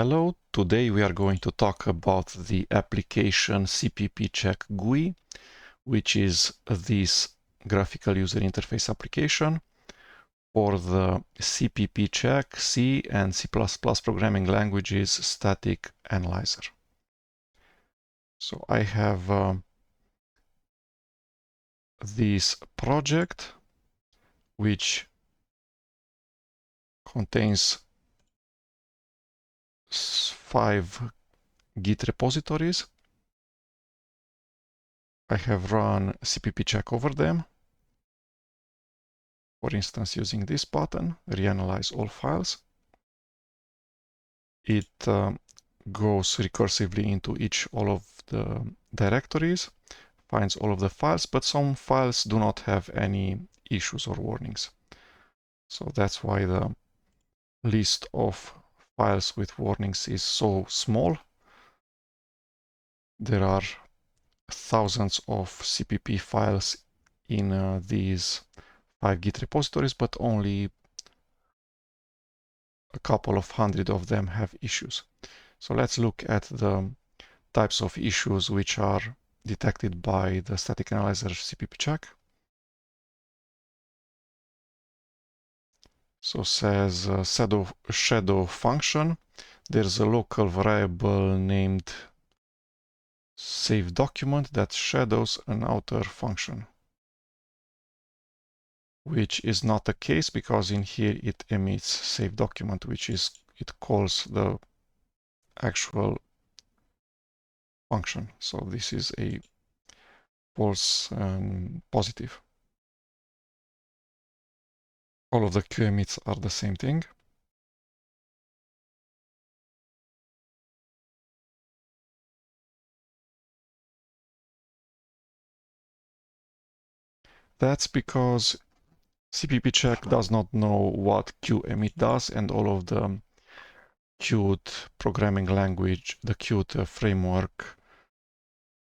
Hello, today we are going to talk about the application cppcheck-gui, which is this graphical user interface application for the cppcheck, C and C++ programming languages static analyzer. So I have this project which contains 5 Git repositories. I have run cppcheck over them. For instance, using this button, reanalyze all files. It goes recursively into all of the directories, finds all of the files, but some files do not have any issues or warnings. So that's why the list of files with warnings is so small. There are thousands of CPP files in these 5 Git repositories, but only a couple of hundred of them have issues. So let's look at the types of issues which are detected by the static analyzer cppcheck. So says shadow function. There's a local variable named save document that shadows an outer function, which is not the case because in here it emits save document, which is, it calls the actual function. So this is a false positive. All of the Q emits are the same thing. That's because cppcheck does not know what qemit does, and all of the Qt programming language, the Qt framework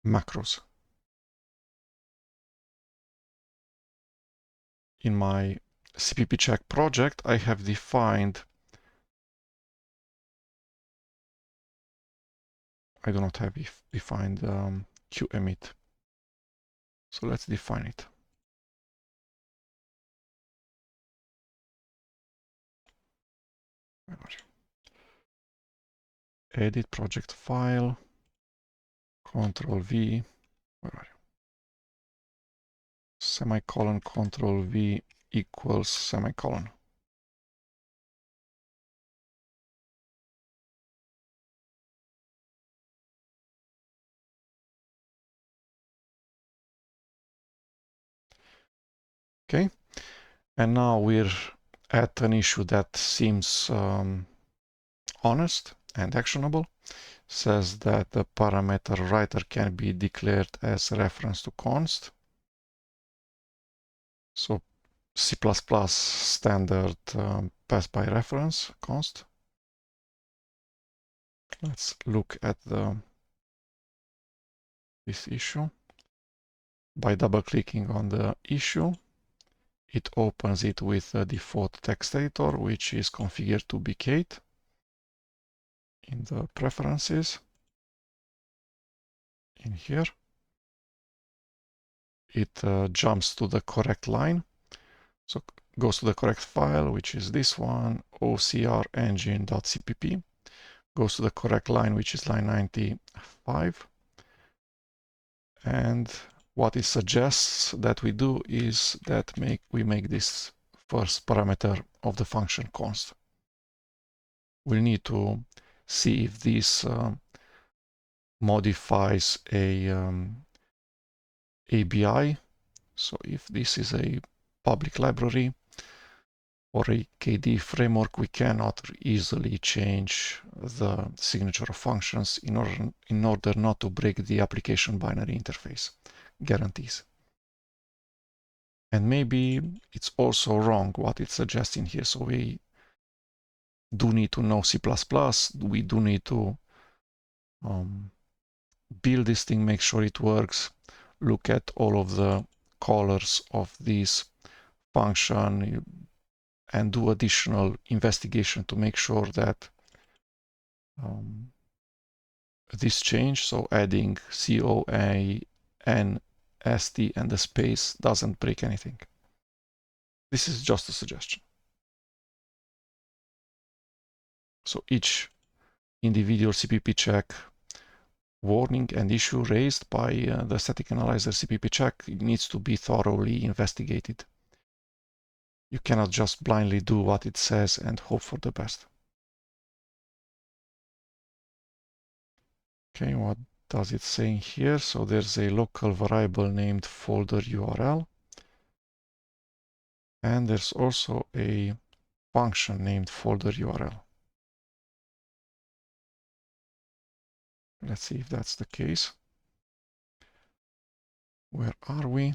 macros. In my cppcheck project, I have defined, I do not have defined qemit. So let's define it. Where are you? Edit project file, Control V, where are you? Semicolon, Control V equals semicolon. Okay, and now we're at an issue that seems honest and actionable. Says that the parameter writer can be declared as reference to const. So C++ standard pass by reference const. Let's look at this issue. By double-clicking on the issue, it opens it with the default text editor, which is configured to be Kate. In the preferences, in here, it jumps to the correct line. So goes to the correct file, which is this one, ocrengine.cpp. Goes to the correct line, which is line 95. And what it suggests that we do is that we make this first parameter of the function const. We need to see if this modifies a ABI. So if this is a public library or a KDE framework, we cannot easily change the signature of functions in order not to break the application binary interface guarantees. And maybe it's also wrong what it's suggesting here. So we do need to know C++. We do need to build this thing, make sure it works, look at all of the callers of this function, and do additional investigation to make sure that this change, so adding COANST and the space doesn't break anything. This is just a suggestion. So each individual CPP check warning and issue raised by the static analyzer CPP check needs to be thoroughly investigated. You cannot just blindly do what it says and hope for the best. Okay, what does it say here? So there's a local variable named folder URL. And there's also a function named folder URL. Let's see if that's the case. Where are we?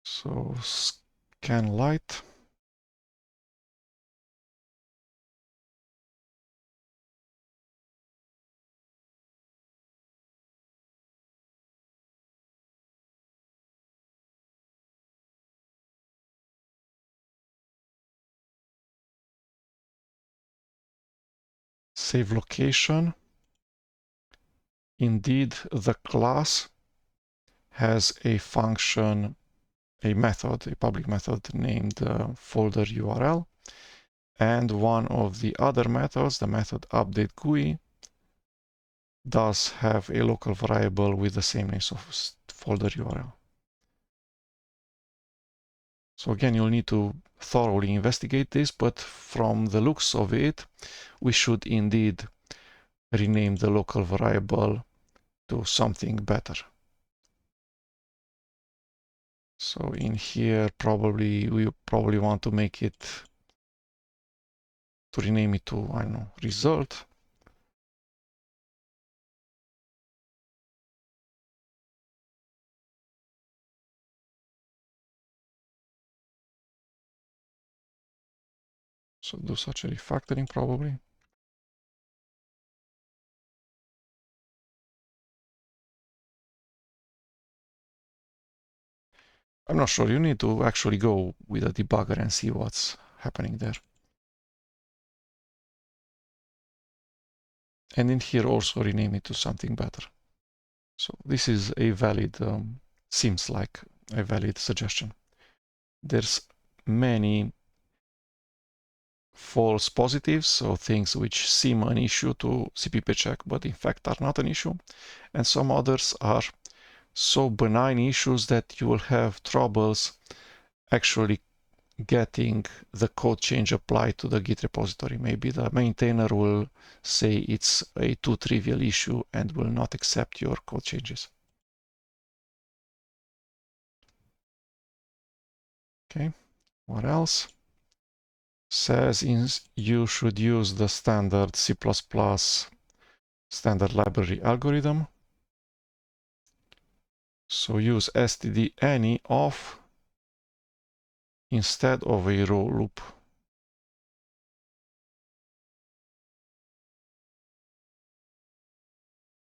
So scan light. Save location. Indeed, the class has a function, a method, a public method named folder URL. And one of the other methods, the method update GUI, does have a local variable with the same name of folder URL. So again, you'll need to thoroughly investigate this, but from the looks of it, we should indeed rename the local variable to something better. So in here, we probably want to make it, to rename it to, I don't know, result. So do such a refactoring probably. I'm not sure, you need to actually go with a debugger and see what's happening there. And in here also rename it to something better. So this is a valid, seems like a valid suggestion. There's many false positives, so things which seem an issue to CPP check, but in fact are not an issue. And some others are so benign issues that you will have troubles actually getting the code change applied to the Git repository. Maybe the maintainer will say it's a too trivial issue and will not accept your code changes. Okay, what else? Says you should use the standard C++ standard library algorithm. So use std any of instead of a row loop.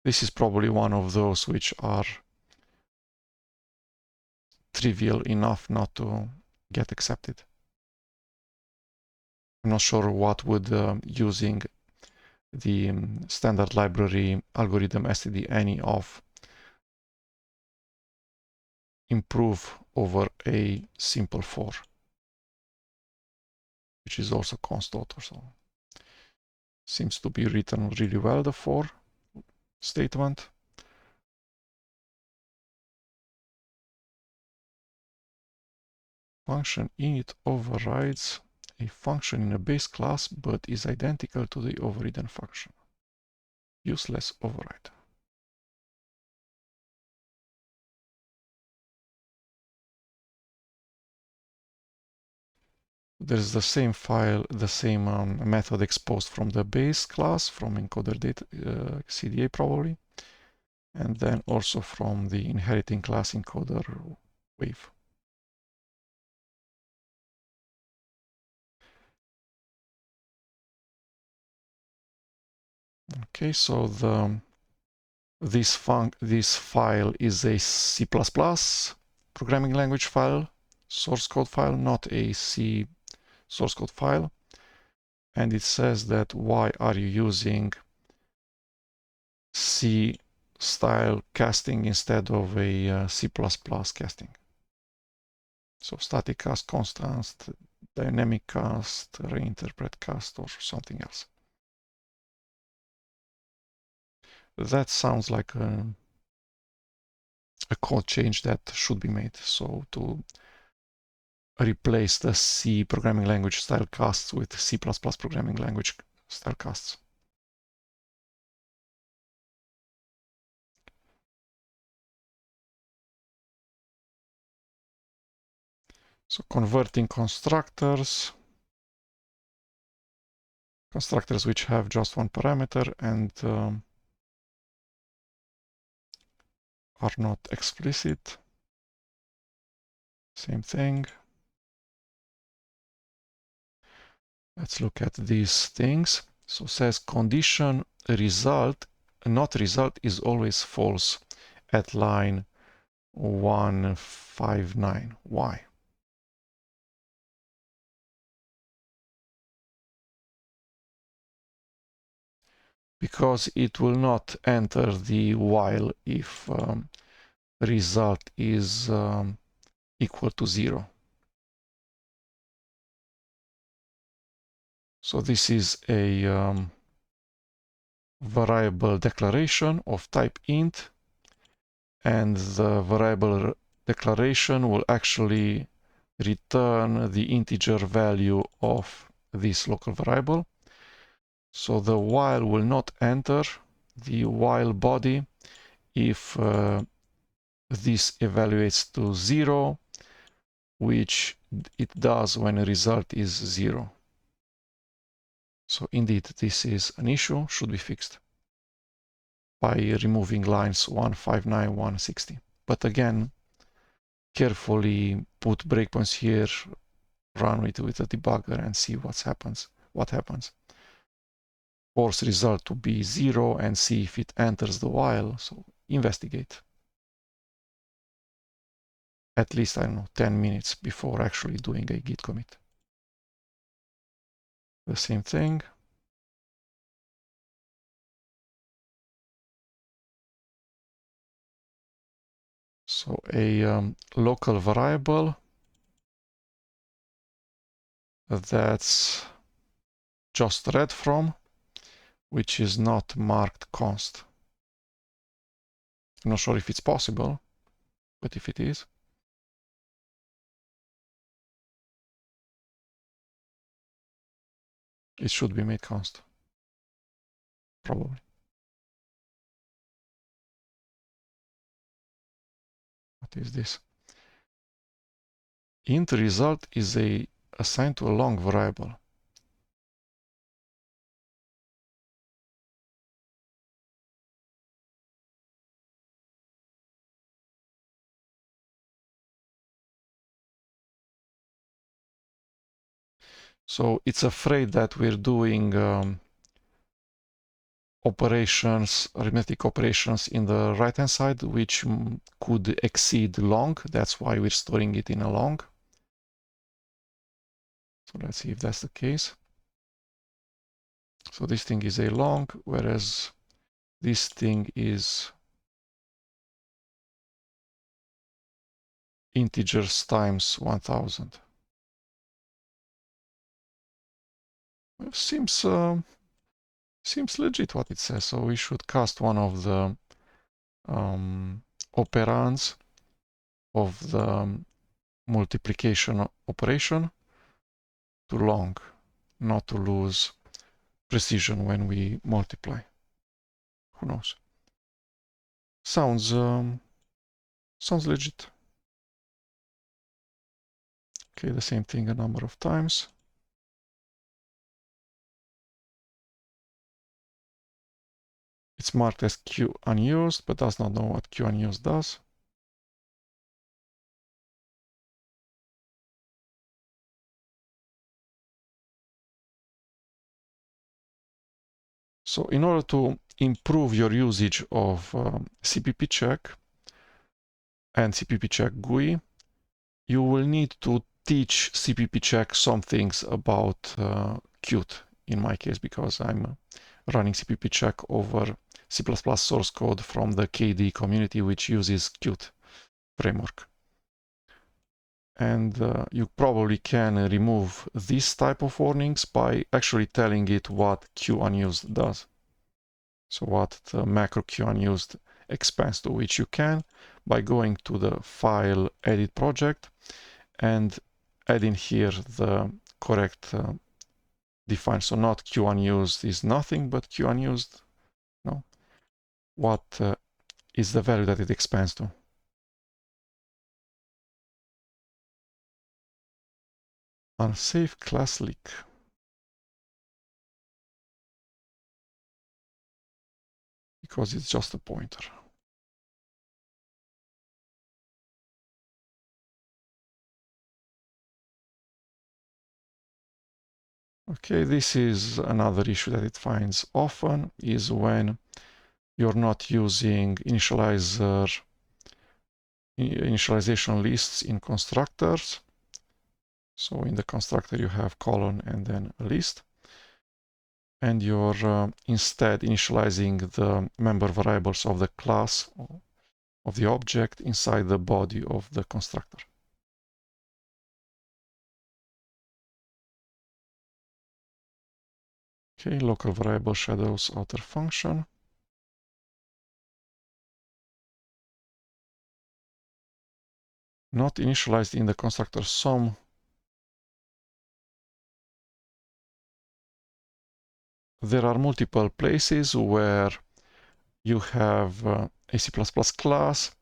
This is probably one of those which are trivial enough not to get accepted. I'm not sure what would using the standard library algorithm std any of improve over a simple for, which is also const author. So seems to be written really well, the for statement. Function init overrides a function in a base class but is identical to the overridden function. Useless override. There's the same file, the same method exposed from the base class, from encoder data CDA probably, and then also from the inheriting class encoder wave. Okay, so the This file is a C++ programming language file, source code file, not a C source code file. And it says that why are you using C style casting instead of a C++ casting. So static cast, constant, dynamic cast, reinterpret cast, or something else. That sounds like a code change that should be made. So to replace the C programming language style casts with C++ programming language style casts. So converting constructors which have just one parameter and are not explicit. Same thing. Let's look at these things. So says condition result, not result is always false at line 159. Why? Because it will not enter the while if result is equal to 0. So this is a variable declaration of type int, and the variable declaration will actually return the integer value of this local variable. So the while will not enter the while body if this evaluates to 0, which it does when a result is 0. So indeed, this is an issue, should be fixed by removing lines 159, 160. But again, carefully put breakpoints here, run it with a debugger and see what happens. Force result to be 0 and see if it enters the while. So investigate. At least, I don't know, 10 minutes before actually doing a git commit. The same thing. So a local variable that's just read from, which is not marked const. I'm not sure if it's possible, but if it is, it should be made const. Probably. What is this? Int result is assigned to a long variable. So it's afraid that we're doing operations, arithmetic operations in the right-hand side, which could exceed long. That's why we're storing it in a long. So let's see if that's the case. So this thing is a long, whereas this thing is integers times 1000. Well, seems legit what it says. So we should cast one of the operands of the multiplication operation to long, not to lose precision when we multiply. Who knows? Sounds legit. Okay, the same thing a number of times. It's marked as Q unused, but does not know what Q unused does. So in order to improve your usage of cppcheck and cppcheck-gui, you will need to teach cppcheck some things about Qt, in my case, because I'm running cppcheck over C++ source code from the KDE community, which uses Qt framework. And you probably can remove this type of warnings by actually telling it what QUnused does. So what the macro QUnused expands to, which you can by going to the file edit project and adding here the correct define. So not QUnused is nothing, but QUnused, no, what is the value that it expands to. Unsafe class leak. Because it's just a pointer. Okay, this is another issue that it finds often, is when you're not using initialization lists in constructors. So in the constructor you have colon and then a list. And you're instead initializing the member variables of the class of the object inside the body of the constructor. Okay, local variable shadows outer function. Not initialized in the constructor sum. There are multiple places where you have a C++ class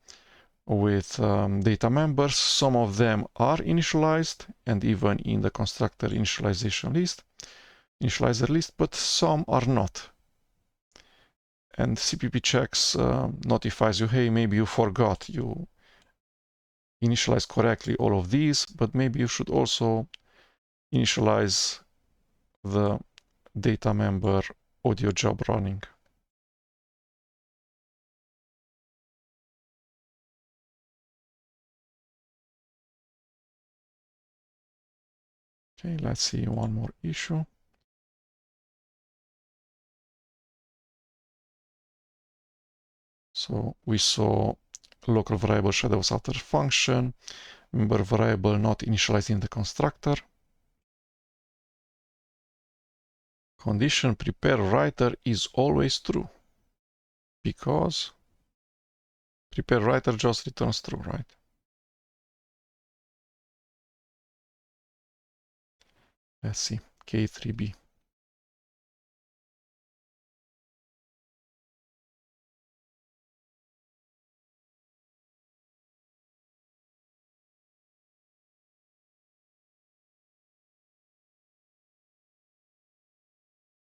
with data members. Some of them are initialized and even in the constructor initializer list, but some are not. And cppchecks notifies you, hey, maybe you forgot, you initialized correctly all of these, but maybe you should also initialize the data member audio job running. Okay, let's see one more issue. So we saw local variable shadows outer function, member variable not initialized in the constructor. Condition prepare writer is always true because prepare writer just returns true, right? Let's see, K3b.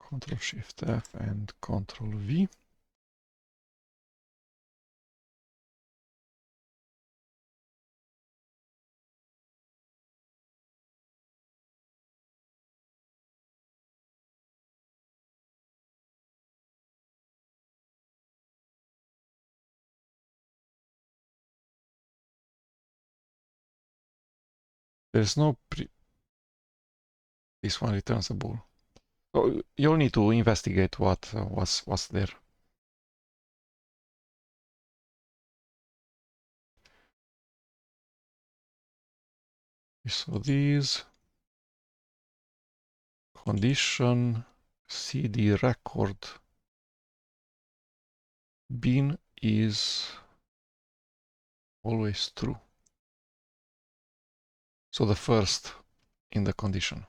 Control Shift F and Control V. There's no this one returns a bool. So you'll need to investigate what was there. So these condition CD record bin is always true. So the first in the condition.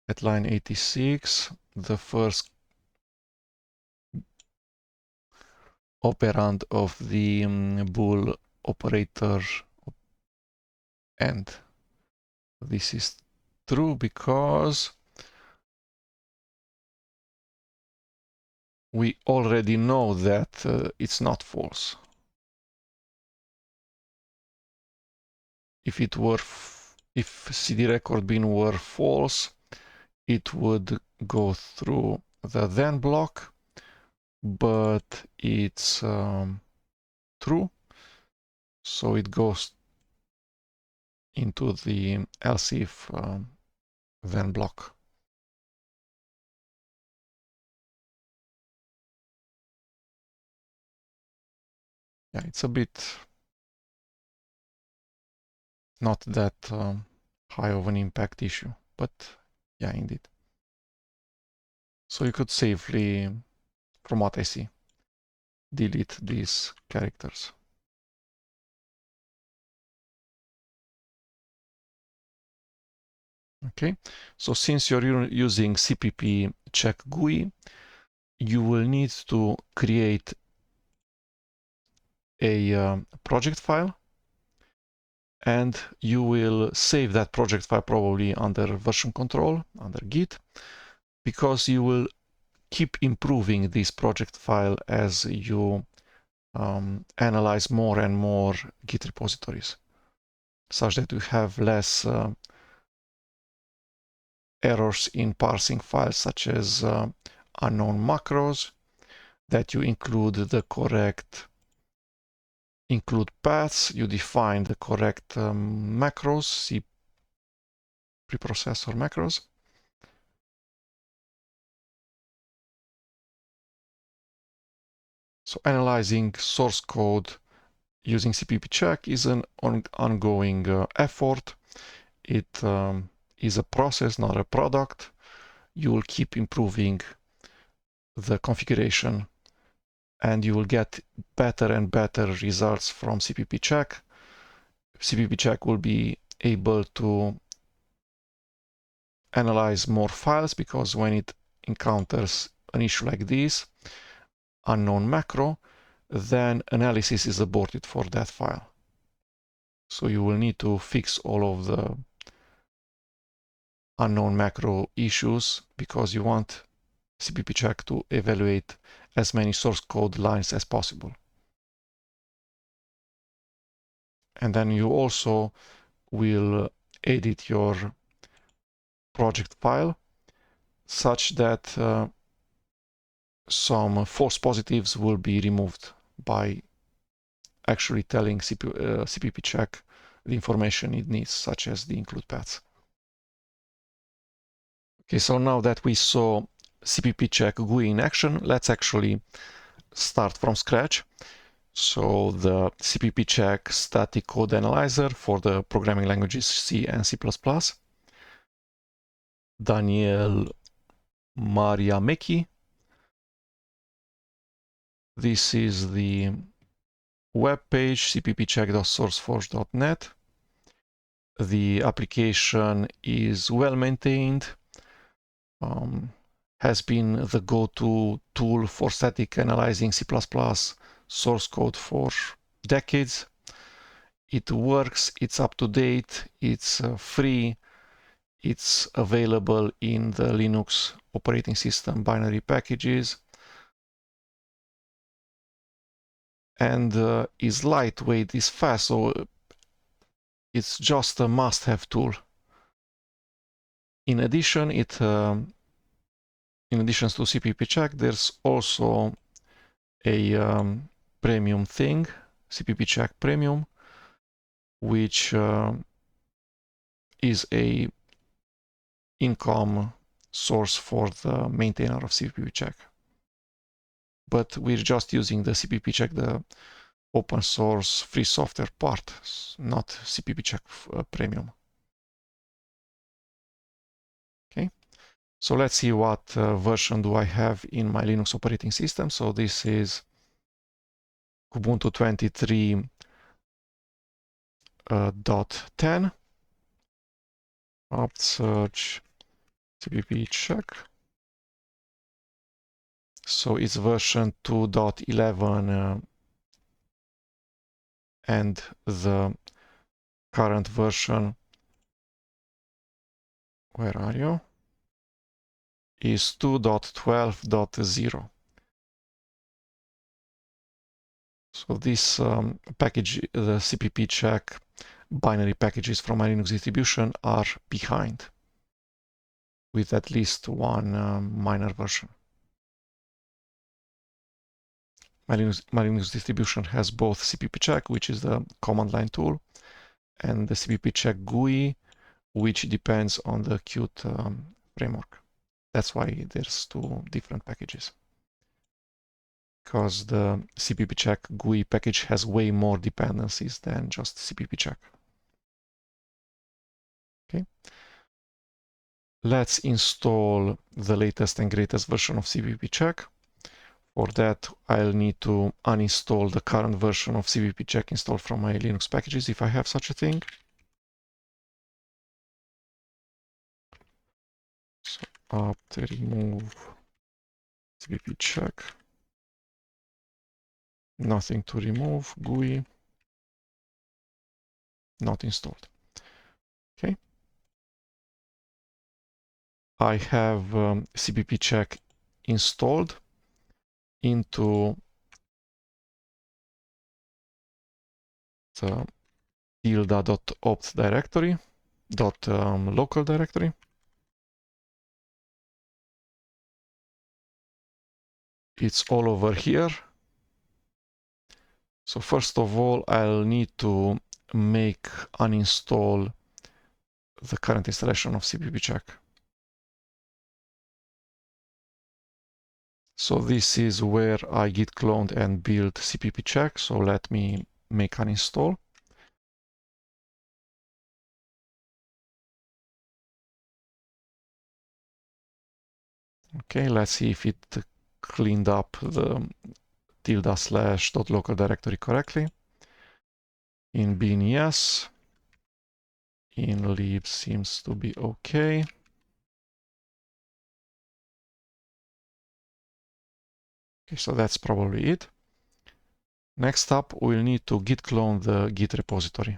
At line 86, the first operand of the bool operator and this is true because we already know that it's not false. If it were, if CD record bin were false, it would go through the then block, but it's true, so it goes into the else if then block. Yeah, it's a bit not that high of an impact issue, but yeah, indeed. So you could safely, from what I see, delete these characters. Okay, so since you're using cppcheck-gui, you will need to create a project file, and you will save that project file probably under version control, under Git, because you will keep improving this project file as you analyze more and more Git repositories, such that you have less errors in parsing files, such as unknown macros, that you include the correct include paths, you define the correct macros, C preprocessor macros. So analyzing source code using cppcheck is an ongoing effort. It is a process, not a product. You will keep improving the configuration, and you will get better and better results from cppcheck. cppcheck will be able to analyze more files, because when it encounters an issue like this, unknown macro, then analysis is aborted for that file. So you will need to fix all of the unknown macro issues, because you want cppcheck to evaluate as many source code lines as possible. And then you also will edit your project file such that some false positives will be removed by actually telling cppcheck the information it needs, such as the include paths. Okay, so now that we saw cppcheck-gui in action, let's actually start from scratch. So the cppcheck static code analyzer for the programming languages C and C++. Daniel Mariameki. This is the web page, cppcheck.sourceforge.net. The application is well maintained, has been the go-to tool for static analyzing C++ source code for decades. It works, it's up to date, it's free, it's available in the Linux operating system binary packages, and is lightweight, is fast, so it's just a must-have tool. In addition, in addition to cppcheck, there's also a premium thing, cppcheck premium, which is a income source for the maintainer of cppcheck. But we're just using the cppcheck, the open source free software part, not cppcheck premium. Okay, so let's see what version do I have in my Linux operating system. So this is Ubuntu 23.10. Apt search cppcheck. So it's version 2.11 and the current version, where are you, is 2.12.0. So this package, the cppcheck binary packages from my Linux distribution are behind with at least one minor version. Linux distribution has both cppcheck, which is the command line tool, and the cppcheck-gui, which depends on the Qt framework. That's why there's two different packages. Because the cppcheck-gui package has way more dependencies than just cppcheck. Okay. Let's install the latest and greatest version of cppcheck. For that, I'll need to uninstall the current version of cppcheck installed from my Linux packages, if I have such a thing. So apt remove cppcheck. Nothing to remove. GUI. Not installed. Okay. I have cppcheck installed into the tilde.opt directory, local directory. It's all over here. So first of all, I'll need to make uninstall the current installation of cppcheck. So this is where I git cloned and build cppcheck. So let me make uninstall. Okay, let's see if it cleaned up the tilde/.local directory correctly. In bin, yes. In lib seems to be okay. Okay, so that's probably it. Next up, we'll need to git clone the Git repository.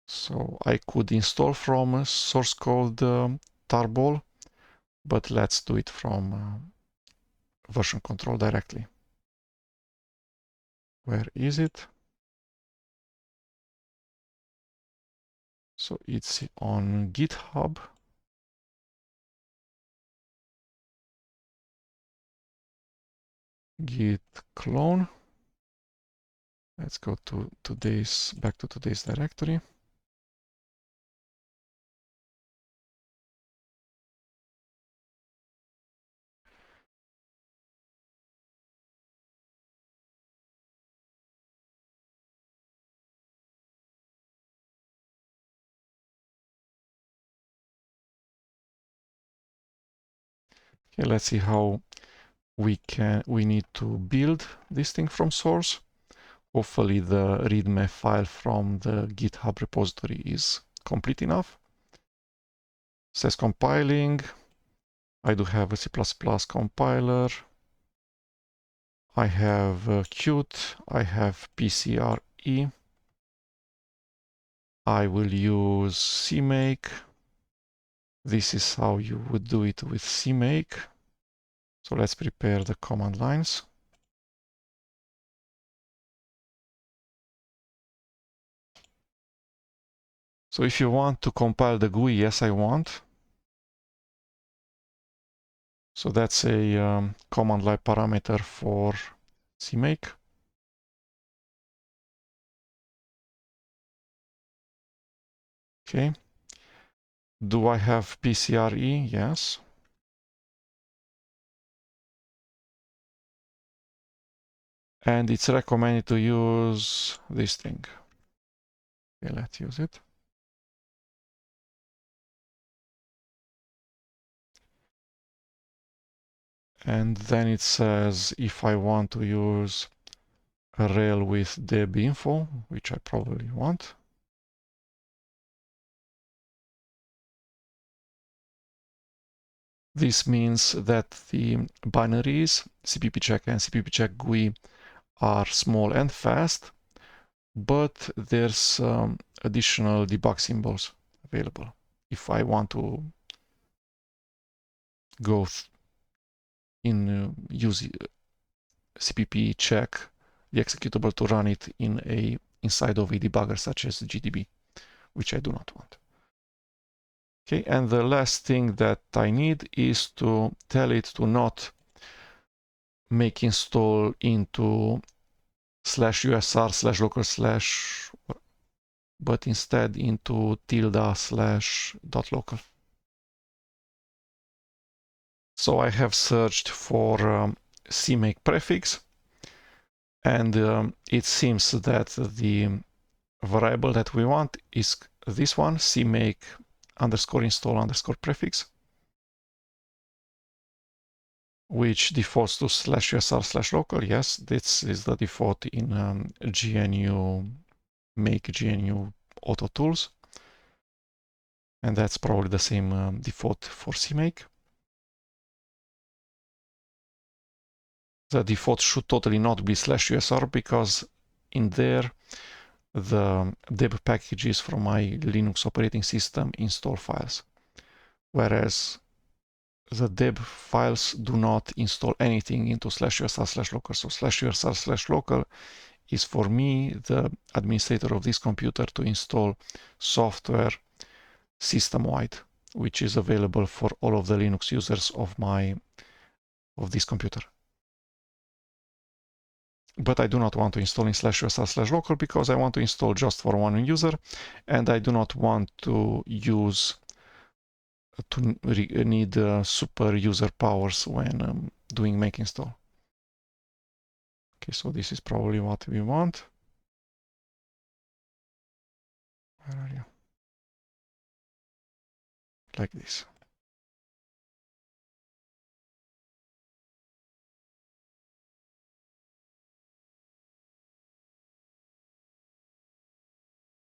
So I could install from source code tarball, but let's do it from version control directly. Where is it? So it's on GitHub. Git clone. Let's go to back to today's directory. Okay, let's see how we need to build this thing from source. Hopefully the readme file from the GitHub repository is complete enough. Says compiling. I do have a C++ compiler. I have Qt. I have pcre. I will use cmake. This is how you would do it with cmake. So let's prepare the command lines. So if you want to compile the GUI, yes, I want. So that's a command line parameter for cmake. Okay. Do I have pcre? Yes. And it's recommended to use this thing. Okay, let's use it. And then it says if I want to use a rel with debinfo, which I probably want. This means that the binaries cppcheck and cppcheck-gui are small and fast, but there's additional debug symbols available if I want to go use cppcheck, the executable, to run it inside of a debugger such as GDB, which I do not want. Okay, and the last thing that I need is to tell it to not make install into /usr/local/, but instead into tilde/.local. So I have searched for cmake prefix, and it seems that the variable that we want is this one, cmake_install_prefix, which defaults to /usr/local. Yes, this is the default in GNU make GNU auto tools, and that's probably the same default for cmake. The default should totally not be /usr, because in there the deb packages from my Linux operating system install files, whereas the deb files do not install anything into /usr/local. So /usr/local is for me, the administrator of this computer, to install software system-wide, which is available for all of the Linux users of this computer. But I do not want to install in /usr/local because I want to install just for one user, and I do not want to need super user powers when doing make install. Okay, so this is probably what we want. Where are you? Like this.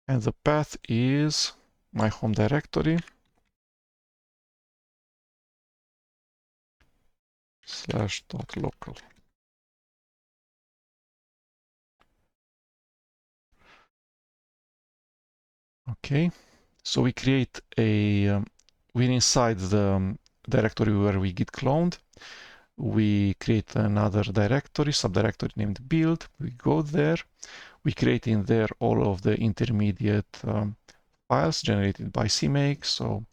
And the path is my home directory /.local. Okay, so we create we're inside the directory where we git cloned. We create another directory, subdirectory named build. We go there. We create in there all of the intermediate files generated by cmake. So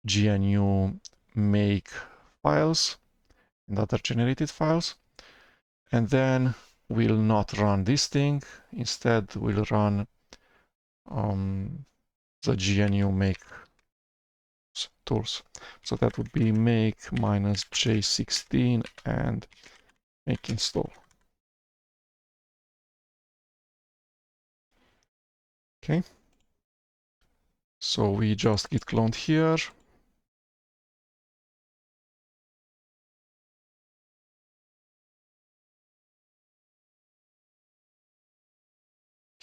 GNU make files and other generated files. And then we'll not run this thing. Instead, we'll run the GNU make tools. So that would be make -J16 and make install. Okay. So we just git cloned here.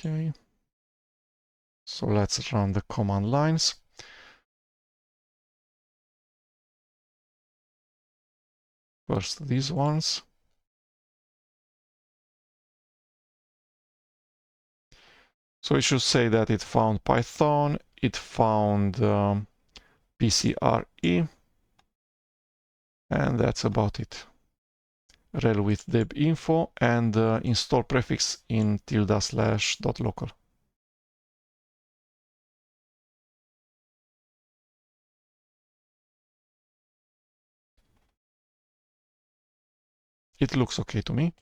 Okay. So let's run the command lines. First these ones. So it should say that it found Python, it found PCRE, and that's about it. Rel with deb info and install prefix in tilde/.local. It looks okay to me.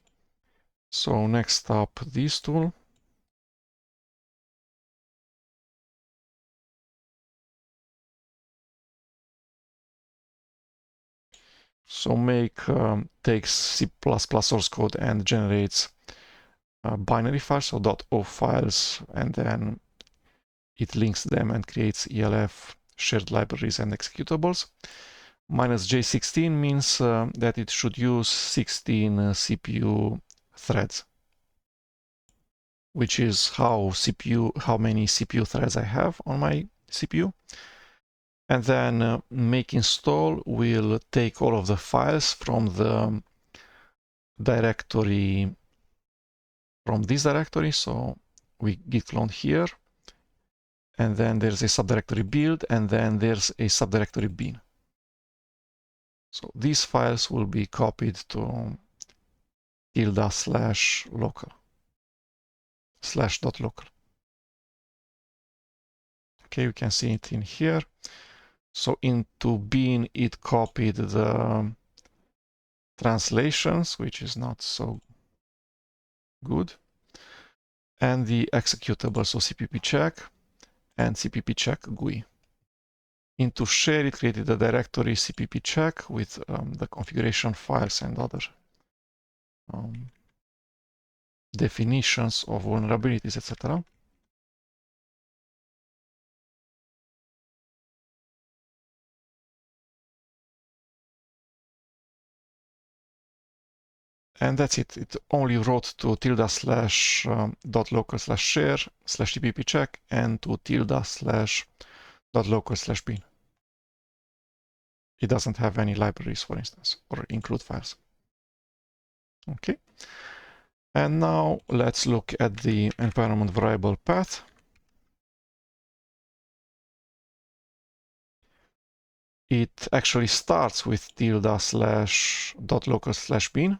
So next up, this tool. So make takes C++ source code and generates binary files, so .o files, and then it links them and creates ELF shared libraries and executables. -J16 means that it should use 16 CPU threads, which is how many CPU threads I have on my CPU. And then make install will take all of the files from the directory, from this directory. So we git clone here, and then there's a subdirectory build, and then there's a subdirectory bin. So these files will be copied to tilde/local /.local. Okay, we can see it in here. So into bin it copied the translations, which is not so good, and the executable, so cppcheck and cppcheck-gui. Into share, it created a directory cppcheck with the configuration files and other definitions of vulnerabilities, etc. And that's it. It only wrote to ~/.local/share/cppcheck and to ~/.local/bin. It doesn't have any libraries, for instance, or include files. Okay. And now let's look at the environment variable path. It actually starts with ~/.local/bin.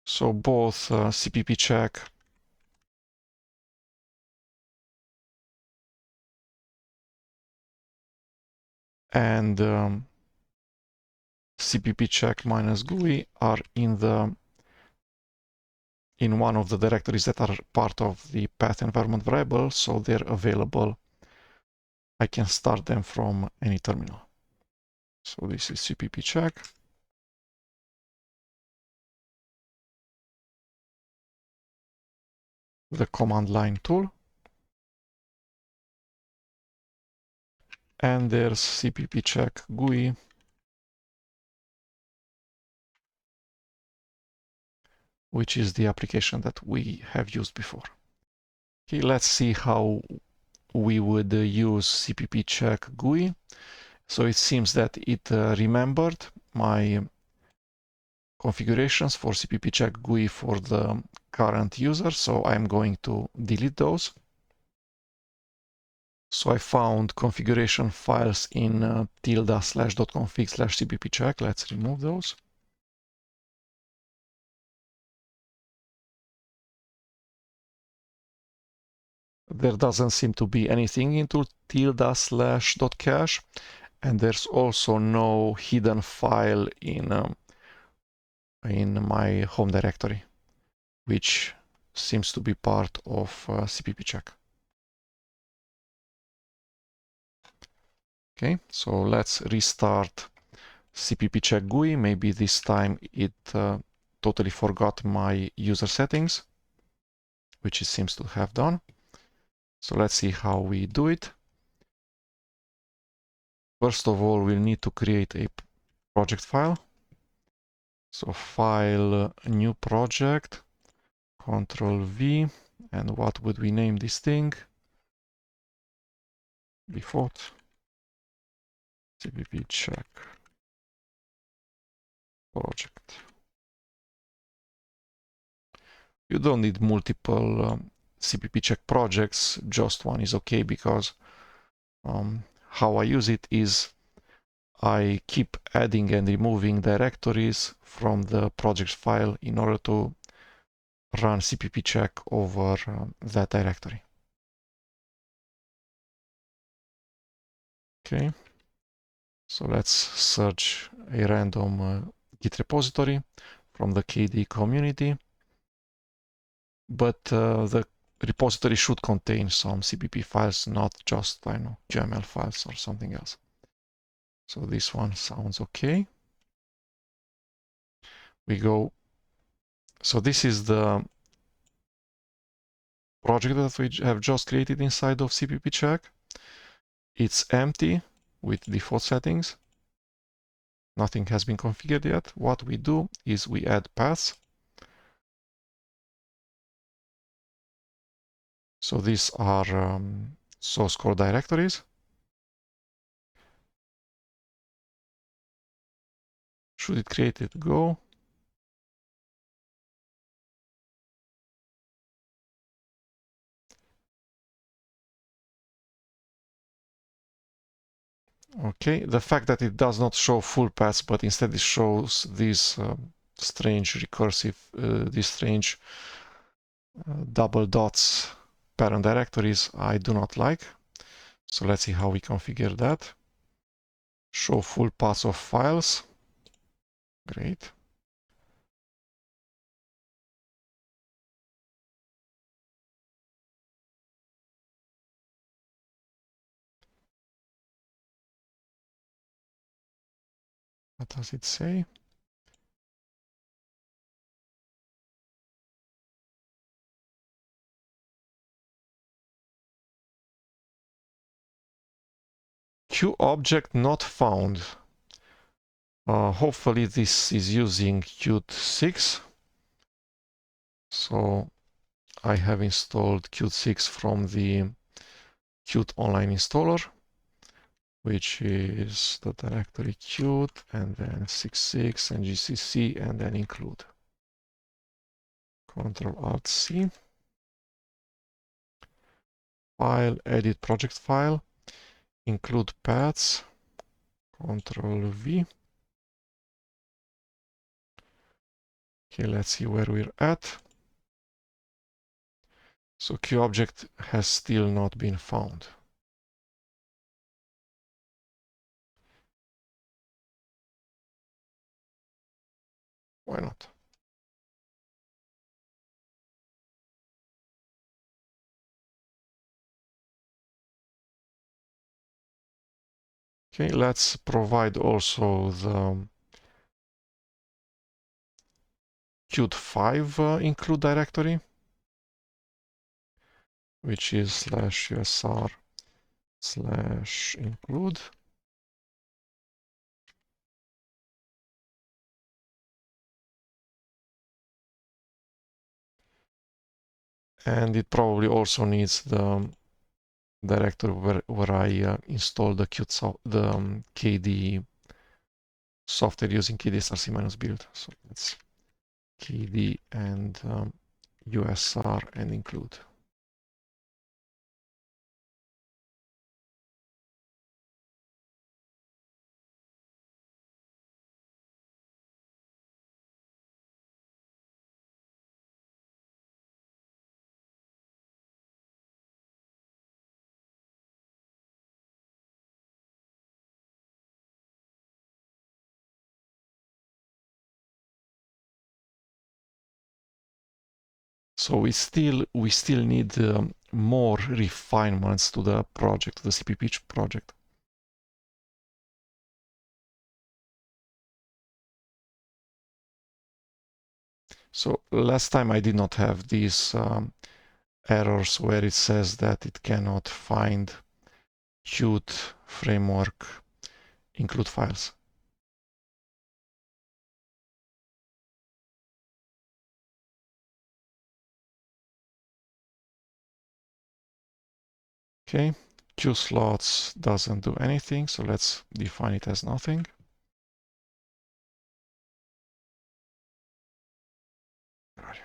So both cppcheck and cppcheck-gui are in one of the directories that are part of the path environment variable, so they're available. I can start them from any terminal. So this is cppcheck. The command line tool. And there's cppcheck-gui, which is the application that we have used before. Okay, let's see how we would use cppcheck-gui. So it seems that it remembered my configurations for cppcheck-gui for the current user, so I'm going to delete those. So I found configuration files in ~/.config/cppcheck. Let's remove those. There doesn't seem to be anything into ~/.cache, and there's also no hidden file in my home directory, which seems to be part of cppcheck. Okay, so let's restart cppcheck-gui. Maybe this time it totally forgot my user settings, which it seems to have done. So let's see how we do it. First of all, we'll need to create a project file. So file, new project, Ctrl-V, and what would we name this thing? Default cppcheck project. You don't need multiple cppcheck projects, just one is okay, because how I use it is I keep adding and removing directories from the project file in order to run cppcheck over that directory. Okay, so let's search a random Git repository from the KDE community, but the repository should contain some cpp files, not just, I know, YAML files or something else. So this one sounds okay. We go. So this is the project that we have just created inside of cppcheck. It's empty with default settings. Nothing has been configured yet. What we do is we add paths. So these are source code directories. Should it create it? Go. Okay, the fact that it does not show full paths, but instead it shows these strange recursive, these strange double dots parent directories, I do not like. So let's see how we configure that. Show full paths of files. Great. What does it say? Q object not found. Hopefully this is using Qt 6. So I have installed Qt 6 from the Qt online installer, which is the directory Qt and then 66 and GCC and then include. Ctrl-Alt-C. File, edit project file, include paths, Ctrl-V. Okay, let's see where we're at. So QObject has still not been found. Why not? Okay, let's provide also the Qt 5 include directory, which is /usr/include. And it probably also needs the directory where I installed the KD software using kd-src-build. So let's kd and usr and include. So we still need more refinements to the project, the cpp project. So last time I did not have these errors where it says that it cannot find Qt framework include files. Okay, QSlots doesn't do anything, so let's define it as nothing. Where are you?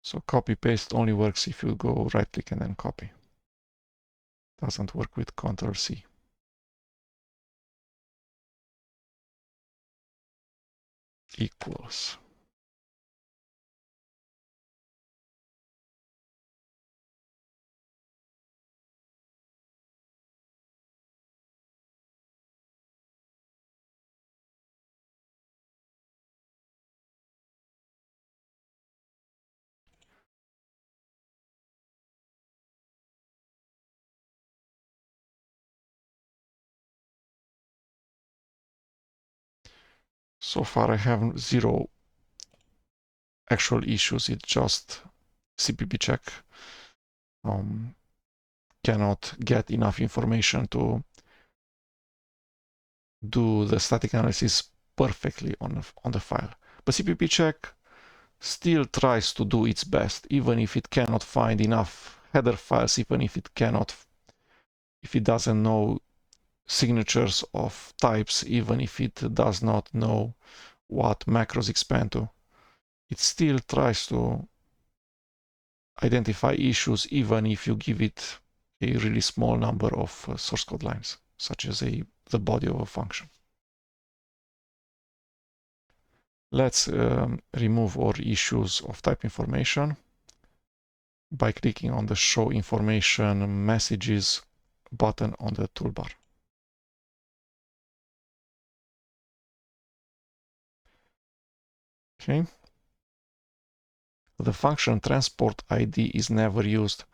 So copy paste only works if you go right click and then copy. Doesn't work with Ctrl-C. Equals. So far I have 0 actual issues. It's just cppcheck cannot get enough information to do the static analysis perfectly on the file. But cppcheck still tries to do its best, even if it cannot find enough header files, even if it doesn't know signatures of types, even if it does not know what macros expand to. It still tries to identify issues, even if you give it a really small number of source code lines, such as the body of a function. Let's remove all issues of type information by clicking on the Show Information Messages button on the toolbar. Okay. The function transport ID is never used.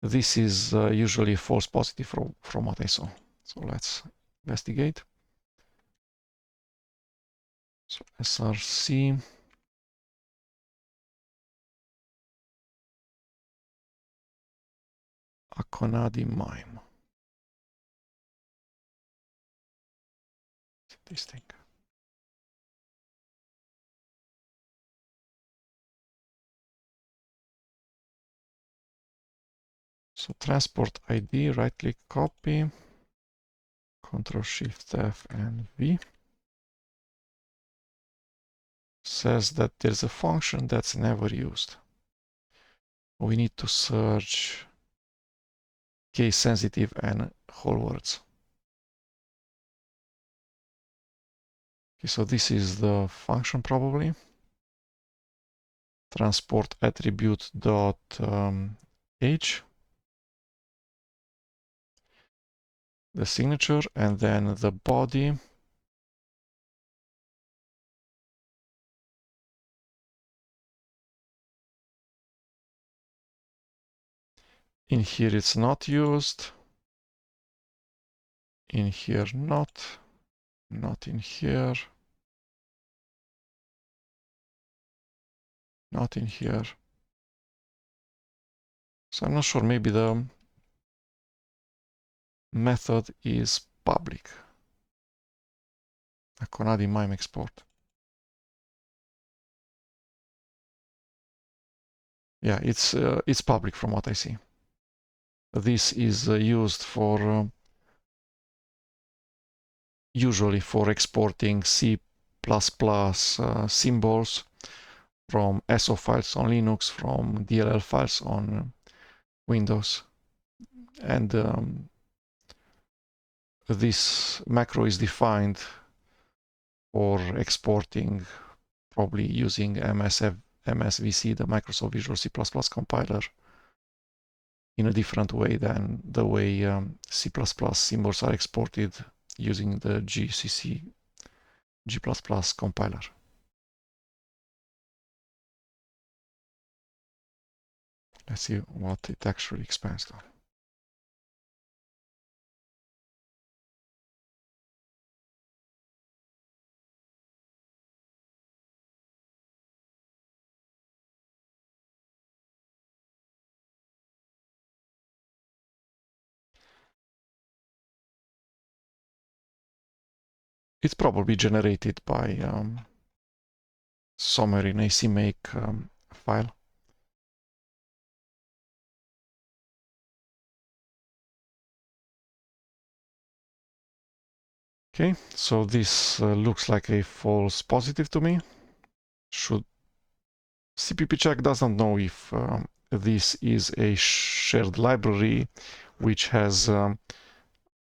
This is usually a false positive from what I saw. So let's investigate. So src aconadi mime. This thing. So transport ID, right click, copy, Control Shift F and V. Says that there's a function that's never used. We need to search case sensitive and whole words. Okay, so this is the function probably. Transport attribute dot age, the signature, and then the body. In here it's not used. In here not in here, not in here. So I'm not sure, maybe the method is public. Aconadi mime export. Yeah, it's public from what I see. This is used for usually for exporting C++ symbols from SO files on Linux, from DLL files on Windows. And this macro is defined for exporting, probably using MSVC, the Microsoft Visual C++ compiler, in a different way than the way C++ symbols are exported using the GCC G++ compiler. Let's see what it actually expands to. It's probably generated by somewhere in a CMake file. Okay, so this looks like a false positive to me. cppcheck doesn't know if this is a shared library which has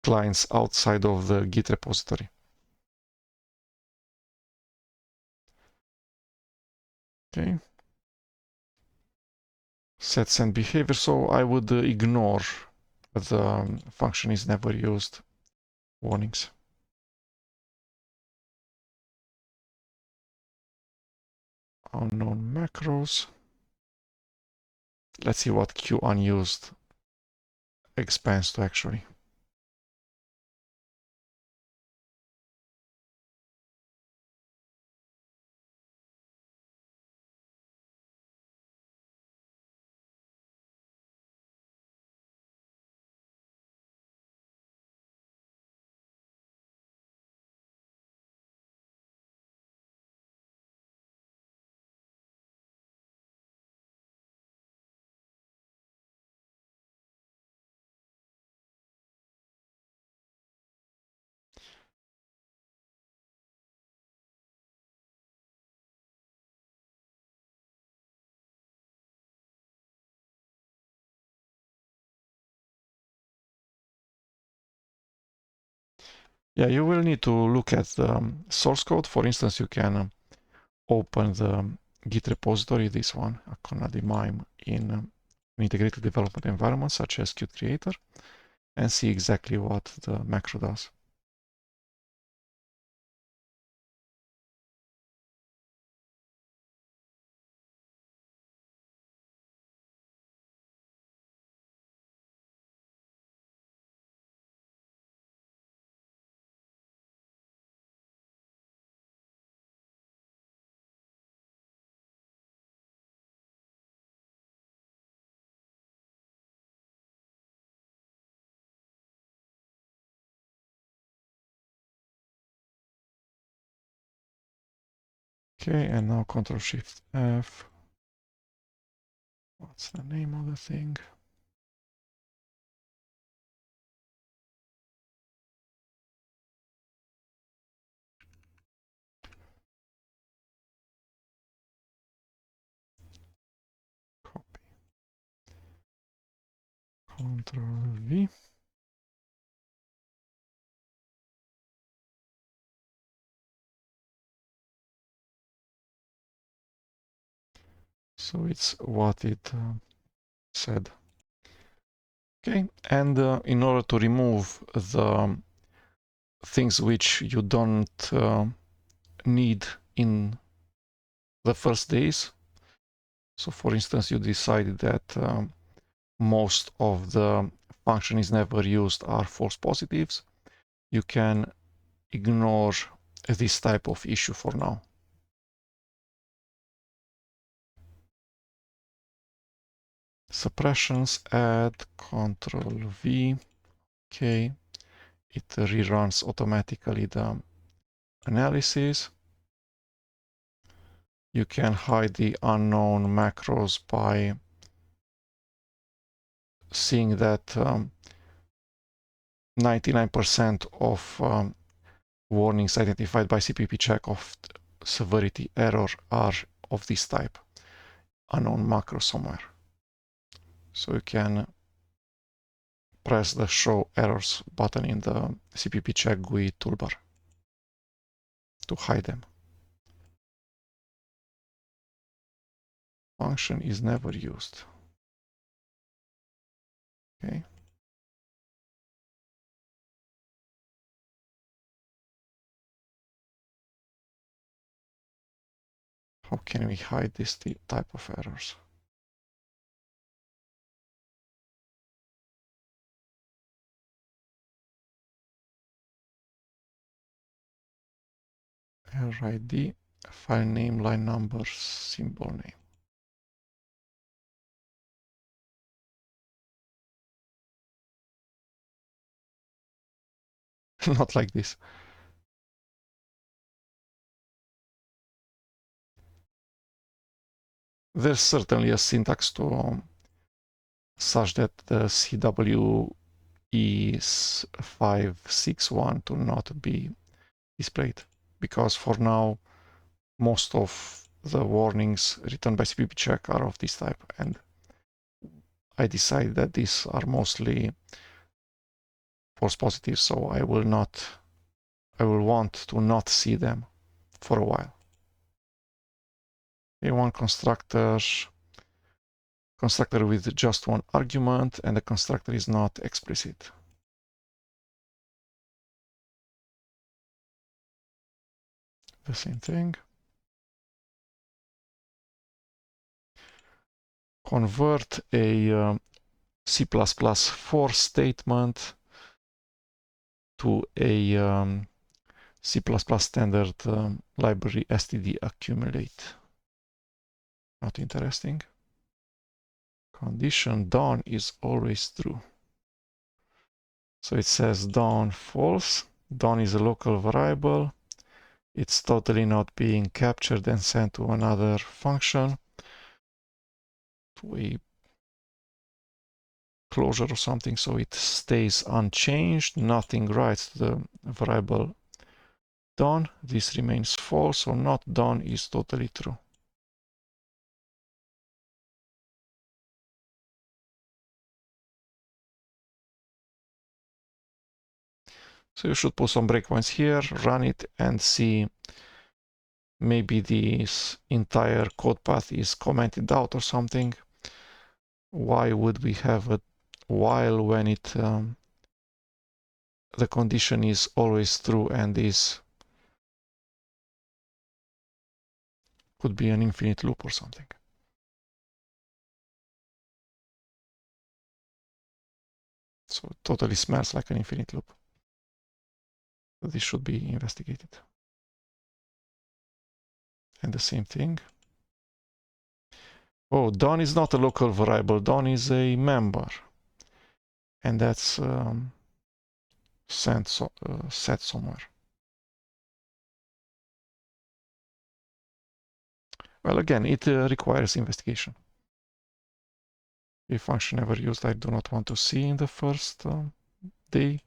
clients outside of the Git repository. Okay. Set send behavior, so I would ignore the function is never used warnings. Unknown macros. Let's see what Q unused expands to actually. Yeah, you will need to look at the source code. For instance, you can open the Git repository, this one, Aconadi mime, in an integrated development environment such as Qt Creator, and see exactly what the macro does. Okay, and now Control Shift F. What's the name of the thing? Copy. Control V. So it's what it said. Okay, and in order to remove the things which you don't need in the first days, so for instance you decided that most of the function is never used are false positives, you can ignore this type of issue for now. Suppressions, add, Control V. Okay, it reruns automatically the analysis. You can hide the unknown macros by seeing that 99% of warnings identified by cppcheck of severity error are of this type, unknown macro somewhere. So you can press the show errors button in the cppcheck-gui toolbar to hide them. Function is never used. Okay. How can we hide this type of errors? Error ID, file name, line number, symbol name. Not like this. There's certainly a syntax to such that the cppcheck-gui to not be displayed, because for now most of the warnings written by cppcheck are of this type, and I decided that these are mostly false positives, so I will want to not see them for a while. A1 constructor with just one argument, and the constructor is not explicit. The same thing. Convert a C++ statement to a C++ standard library std accumulate. Not interesting. Condition done is always true. So it says done false. Done is a local variable. It's totally not being captured and sent to another function, to a closure or something, so it stays unchanged. Nothing writes to the variable done. This remains false, so not done is totally true. So you should put some breakpoints here, run it, and see maybe this entire code path is commented out or something. Why would we have a while when the condition is always true, and this could be an infinite loop or something? So it totally smells like an infinite loop. This should be investigated. And the same thing. Oh, done is not a local variable. Done is a member. And that's set somewhere. Well, again, it requires investigation. A function never used, I do not want to see in the first day.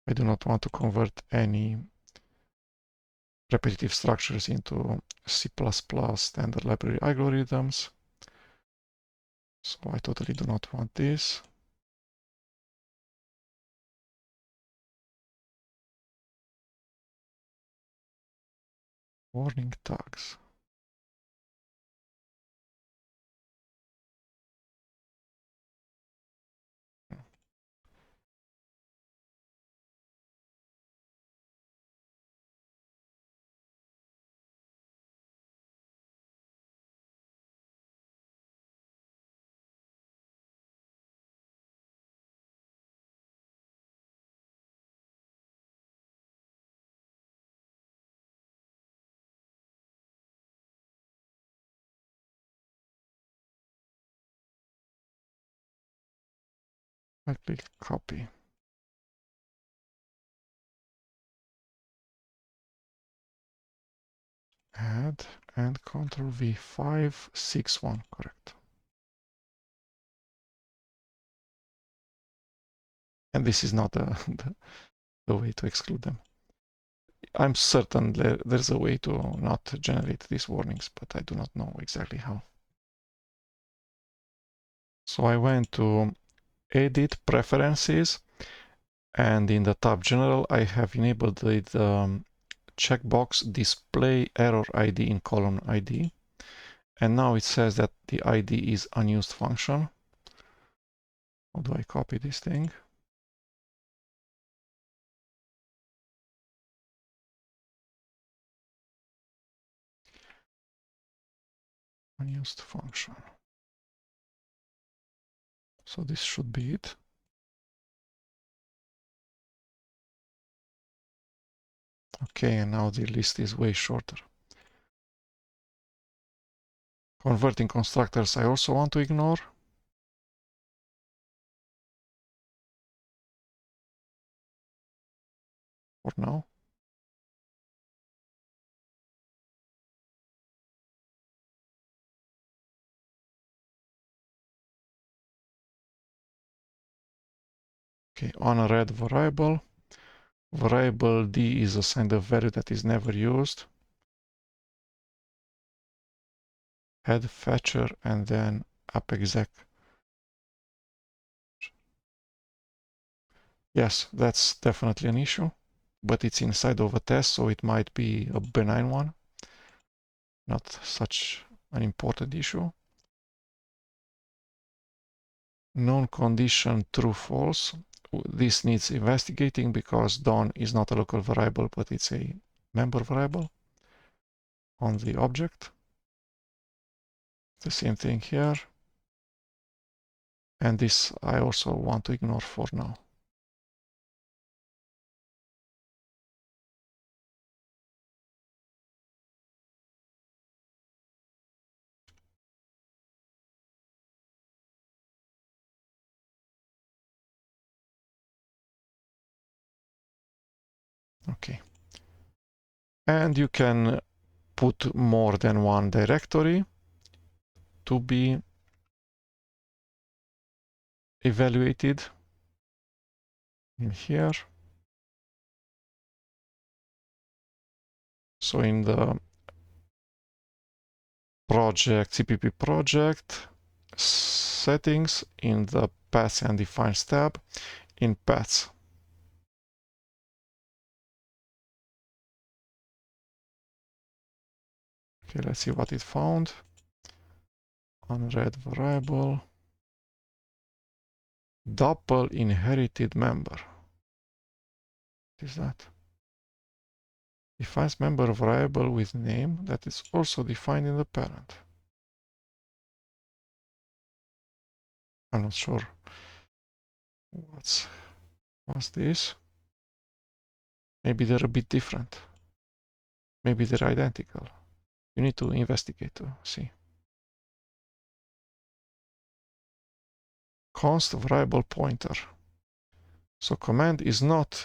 I do not want to convert any repetitive structures into C++ standard library algorithms. So I totally do not want this. Warning tags. I click copy. Add and Ctrl V 561, correct. And this is not the way to exclude them. I'm certain there's a way to not generate these warnings, but I do not know exactly how. So I went to Edit Preferences, and in the tab General, I have enabled the checkbox Display Error ID in column ID. And now it says that the ID is unused function. How do I copy this thing? Unused function. So this should be it. Okay, and now the list is way shorter. Converting constructors I also want to ignore. For now. Okay, on a red variable. Variable D is assigned a value that is never used. Head fetcher and then appexec. Yes, that's definitely an issue, but it's inside of a test, so it might be a benign one. Not such an important issue. Known condition true false. This needs investigating because Don is not a local variable, but it's a member variable on the object. The same thing here. And this I also want to ignore for now. Okay. And you can put more than one directory to be evaluated in here. So in the project, CPP project settings, in the paths and defines tab, in paths. Okay, let's see what it found. Unread variable. Double inherited member. What is that? Defines member variable with name that is also defined in the parent. I'm not sure. What's this? Maybe they're a bit different. Maybe they're identical. You need to investigate to see. Const variable pointer. So command is not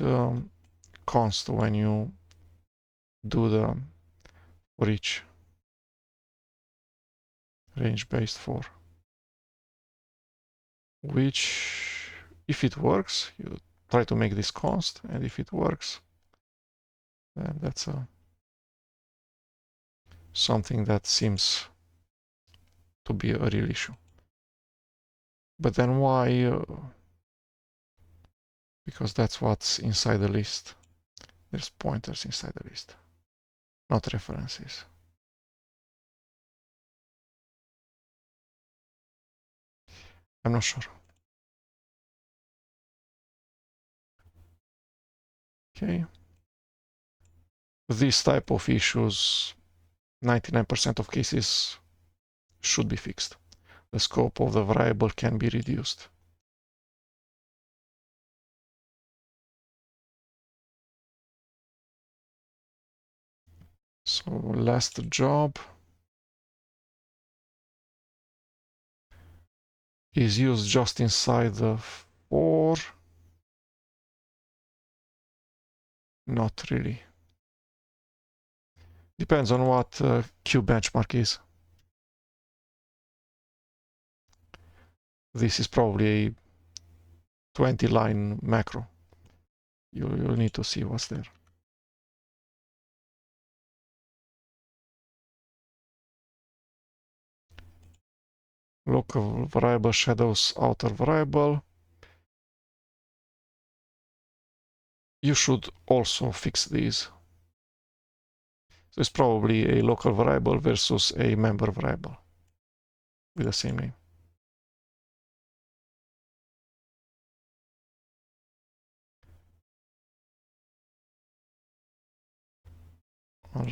const when you do the for each range based for, which if it works, you try to make this const, and if it works, then that's something that seems to be a real issue. But then why? Because that's what's inside the list. There's pointers inside the list, not references. I'm not sure. Okay. This type of issues, 99% of cases should be fixed. The scope of the variable can be reduced. So last job is used just inside the for. Not really. Depends on what Q benchmark is. This is probably a 20-line macro. You'll need to see what's there. Local variable shadows outer variable. You should also fix these. So it's probably a local variable versus a member variable with the same name.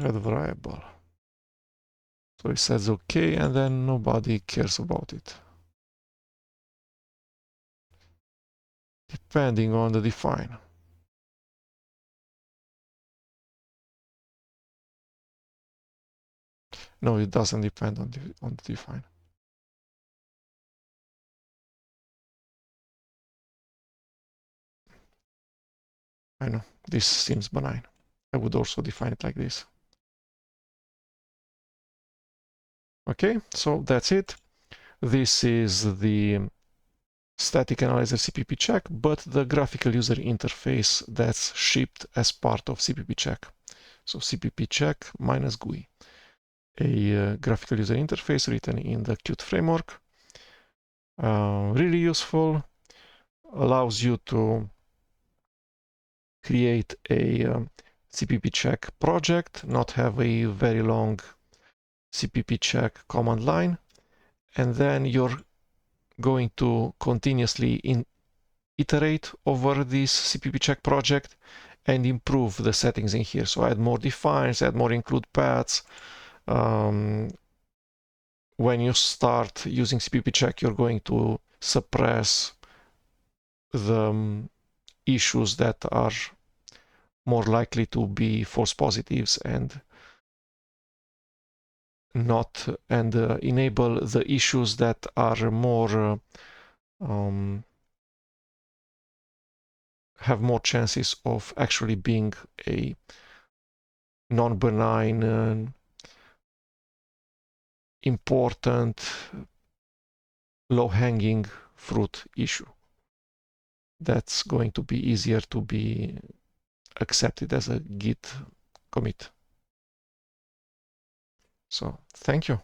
Red variable. So it says okay, and then nobody cares about it. Depending on the define. No, it doesn't depend on the define. I know, this seems benign. I would also define it like this. Okay, so that's it. This is the static analyzer CPP check, but the graphical user interface that's shipped as part of CPP check. So CPP check minus GUI, a graphical user interface written in the Qt framework. Really useful, allows you to create a CPP check project, not have a very long CPP check command line, and then you're going to continuously iterate over this CPP check project and improve the settings in here. So add more defines, add more include paths. When you start using CPP check, you're going to suppress the issues that are more likely to be false positives and not enable the issues that are more have more chances of actually being a non-benign, important, low-hanging fruit issue that's going to be easier to be accepted as a Git commit. So thank you.